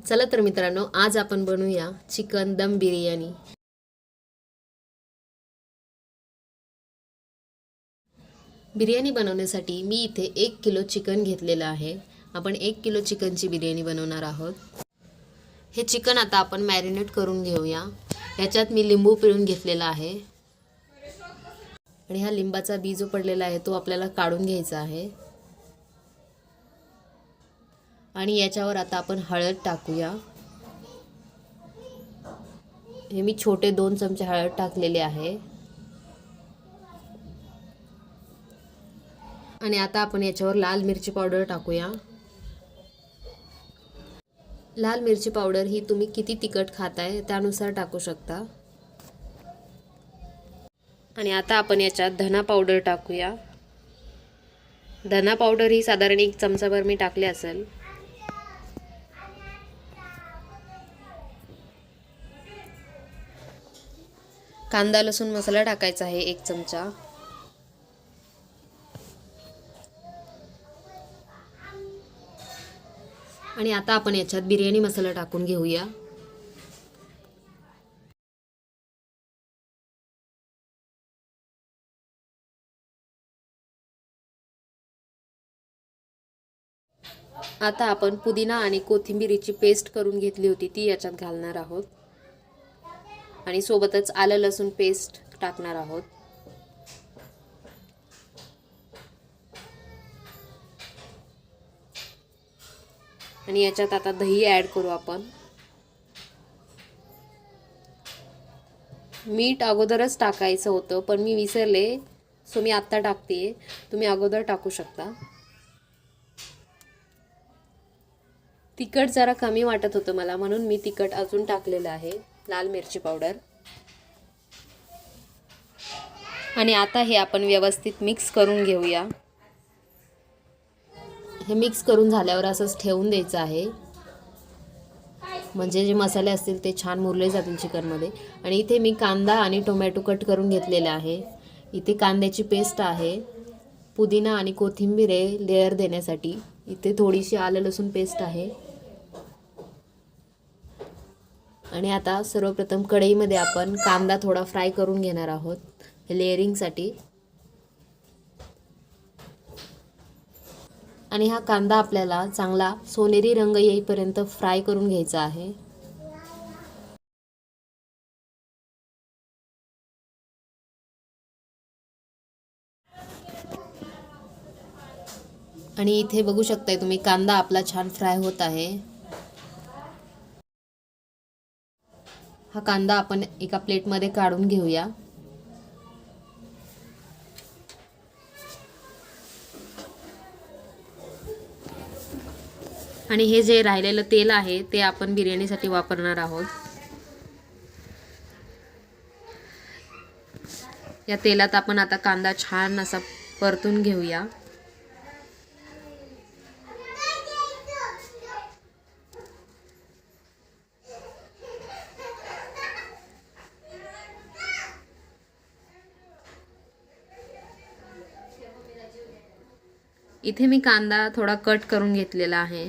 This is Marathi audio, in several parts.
चला तर मित्रांनो, आज आपण बनवूया चिकन दम बिर्याणी। बिर्याणी बनवण्यासाठी मी इथे 1 किलो चिकन घेतलेलं आहे। आपण 1 किलो चिकनची बिर्याणी बनवणार आहोत। हे चिकन आता आपण मॅरिनेट करून घेऊया। याच्यात मी लिंबू पिळून घेतलेला आहे आणि हा लिंबाचा बी जो पडलेला आहे तो आपल्याला काढून घ्यायचा आहे। आणि याच्यावर आता आपण हळद टाकूया। हे मी छोटे 2 चमचे हळद टाकलेले आहे। आणि आता आपण याच्यावर लाल मिरची पावडर टाकूया। लाल मिरची पावडर ही तुम्ही किती तिखट खाताय त्यानुसार टाकू शकता। आणि आता आपण याच्यात धना पावडर टाकूया। धना पावडर ही साधारण 1 चमचाभर मी टाकले असेल। कांदा लसूण मसाला टाकायचा आहे 1 चमचा। आणि आता आपण याच्यात बिर्याणी मसाला टाकून घेऊया। आता आपण पुदिना आणि कोथिंबीरीची पेस्ट करून घेतली होती ती याच्यात घालणार आहोत आणि सोबतच आलं लसूण पेस्ट टाकणार आहोत। आणि याच्यात आता दही ॲड करू आपण। मीठ अगोदरच टाकायचं होतं पण मी विसरले, सो मी आत्ता टाकते। तुम्ही अगोदर टाकू शकता। तिखट जरा कमी वाटत होतं मला म्हणून मी तिखट अजून टाकलेलं आहे, लाल मिरची पावडर। आणि आता हे आपण व्यवस्थित मिक्स करून घेऊया। हे मिक्स करून झाल्यावर असंच ठेवून द्यायचं आहे, म्हणजे जे मसाले असतील ते छान मुरले जातील चिकनमध्ये। आणि इथे मी कांदा आणि टोमॅटो कट करून घेतलेले आहे। इथे कांद्याची पेस्ट आहे, पुदिना आणि कोथिंबीर आहे लेयर देण्यासाठी। इथे थोडीशी आलं लसूण पेस्ट आहे। आणि आता सर्वप्रथम कढईमध्ये आपण कांदा थोडा फ्राय करून घेणार आहोत लेयरिंगसाठी। आणि हा कांदा आपल्याला चांगला सोनेरी रंग येईपर्यंत फ्राय करून घ्यायचा आहे। आणि इथे बघू शकताय तुम्ही कांदा आपला छान फ्राय होत आहे। हा कांदा आपण एका प्लेटमध्ये काढून घेऊया। आणि हे जे राहिलेलं तेल आहे ते आपण बिर्याणीसाठी वापरणार आहोत। या तेलात आपण आता कांदा छान असा परतून घेऊया। इथे मी कांदा थोडा कट करून घेतलेला आहे।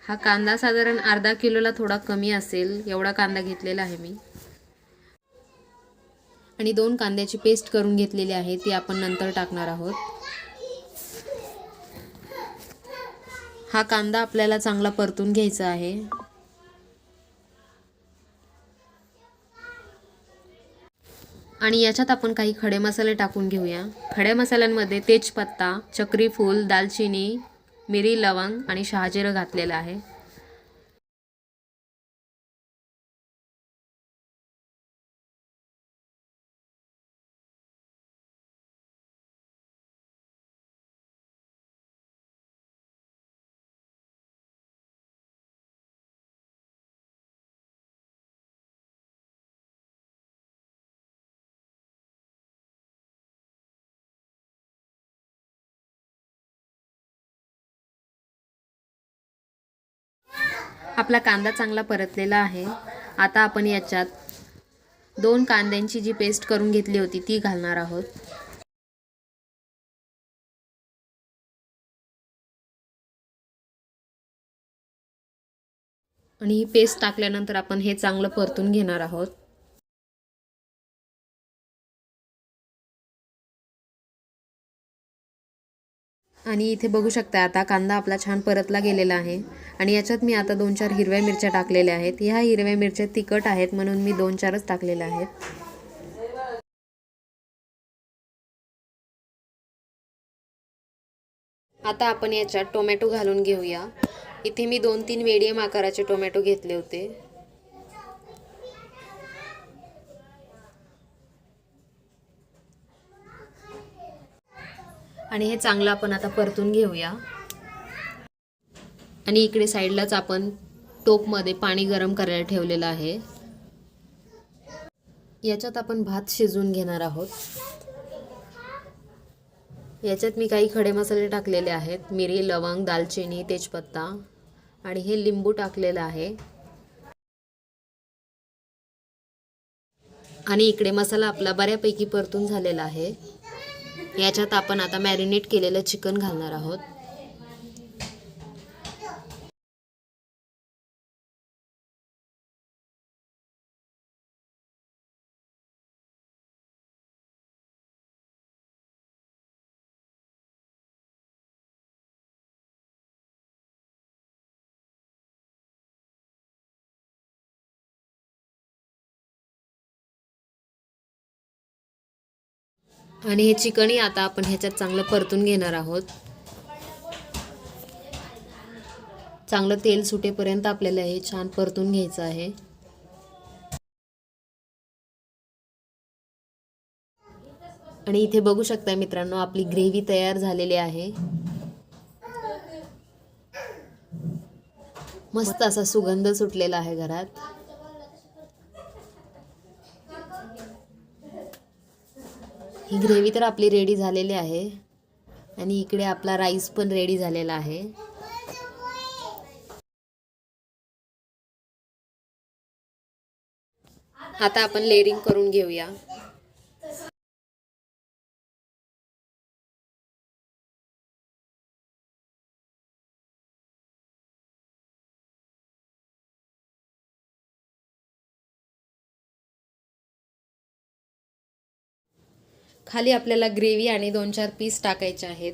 हा कांदा साधारण अर्धा किलोला थोडा कमी असेल एवढा कांदा घेतलेला आहे मी। आणि 2 कांद्याची पेस्ट करून घेतलेली आहे ती आपण नंतर टाकणार आहोत। हा कांदा आपल्याला चांगला परतून घ्यायचा आहे। आणि याच्यात आपण काही खडे मसाले टाकून घेऊया। खड्या मसाल्यांमध्ये तेजपत्ता, चक्री फूल, दालचिनी, मिरी, लवंग आणि शहाजिरं घातलेलं आहे। आपला कांदा चांगला परतलेला आहे। आता आपण याच्यात 2 कांद्यांची जी पेस्ट करून घेतली होती ती घालणार आहोत। आणि ही पेस्ट टाकल्यानंतर आपण हे चांगलं परतून घेणार आहोत. आणि इथे बघू शकता आता कांदा आपला छान परतला गेलेला आहे. आणि याच्यात मी आता 2-4 हिरव्या मिरच्या टाकलेल्या आहेत. ह्या हिरव्या मिरच्या तिखट आहेत म्हणून मी 2-4च टाकलेल्या आहेत. आता आपण याच्यात टोमॅटो घालून घेऊया. इथे मी 2-3 मीडियम आकाराचे टोमॅटो घेतले होते. आणि हे चांगलं आपण आता परतून घेऊया. आणि इकडे साईडलाच आपण टोपमध्ये पाणी गरम करायला ठेवलेलं आहे. याच्यात आपण भात शिजवून घेणार आहोत. याच्यात मी काही खडे मसाले टाकलेले आहेत. मिरी, लवंग, दालचिनी, तेजपत्ता आणि हे लिंबू टाकलेलं आहे. आणि इकडे मसाला आपला बऱ्यापैकी परतून झालेला आहे. याच्यात आपण आता मॅरिनेट केलेलं चिकन घालणार आहोत. आणि हे चिकनही आता आपण ह्याच्यात चांगलं परतून घेणार आहोत. चांगलं तेल सुटेपर्यंत आपल्याला हे छान परतून घ्यायचं आहे. आणि इथे बघू शकता मित्रांनो, आपली ग्रेव्ही तयार झालेली आहे. मस्त असा सुगंध सुटलेला आहे घरात. ही ग्रेव्ही तर आपली रेडी झालेली आहे. आणि इकडे आपला राईस पण रेडी झालेला आहे. आता आपण लेयरिंग करून घेऊया. खाली आपल्याला ग्रेव्ही आणि 2-4 पीस टाकायचे आहेत.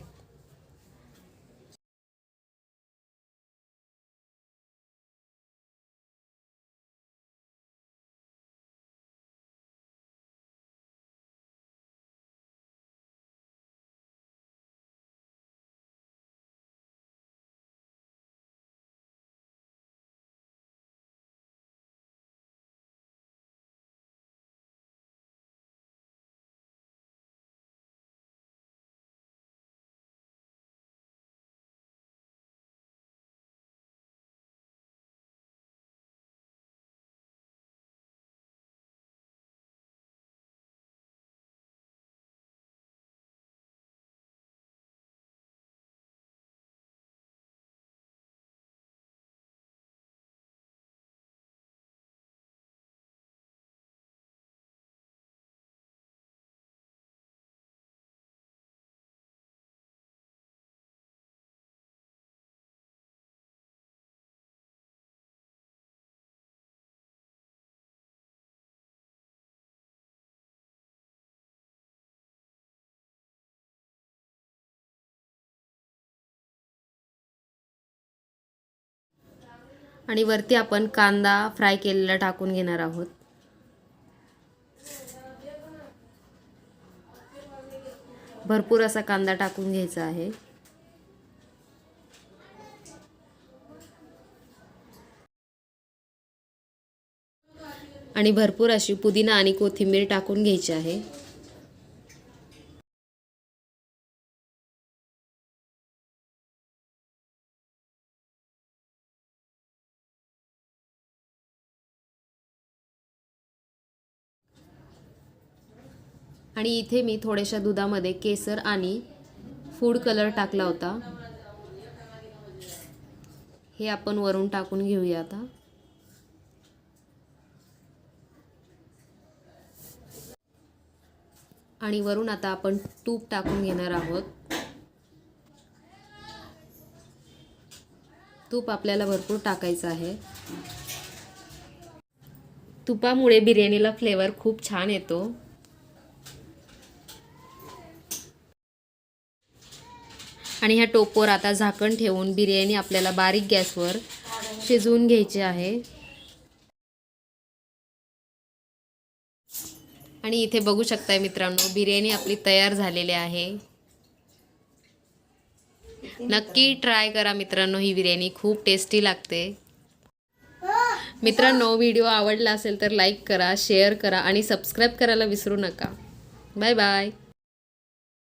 आणि वरती आपण कांदा फ्राय केलेला टाकून घेणार आहोत. भरपूर असा कांदा टाकून घ्यायचा आहे. आणि भरपूर अशी पुदिना आणि कोथिंबीर टाकून घ्यायची आहे. आणि इथे मी थोड्याशा दुधामध्ये केसर आणि फूड कलर टाकला होता. हे आपण वरून टाकून घेऊया आता. आणि वरून आता आपण तूप टाकून घेणार आहोत. तूप आपल्याला भरपूर टाकायचं आहे. तुपामुळे बिर्याणीला फ्लेवर खूप छान येतो. आणि ह्या टोपवर आता झाकण ठेवून बिर्याणी आपल्याला बारीक गॅसवर शिजवून घ्यायची आहे. आणि इथे बघू शकताय मित्रांनो, बिर्याणी आपली तयार झालेली आहे. नक्की ट्राय करा मित्रांनो, ही बिर्याणी खूप टेस्टी लागते. मित्रांनो, व्हिडिओ आवडला असेल तर लाईक करा, शेअर करा आणि सबस्क्राईब करायला विसरू नका. Bye bye.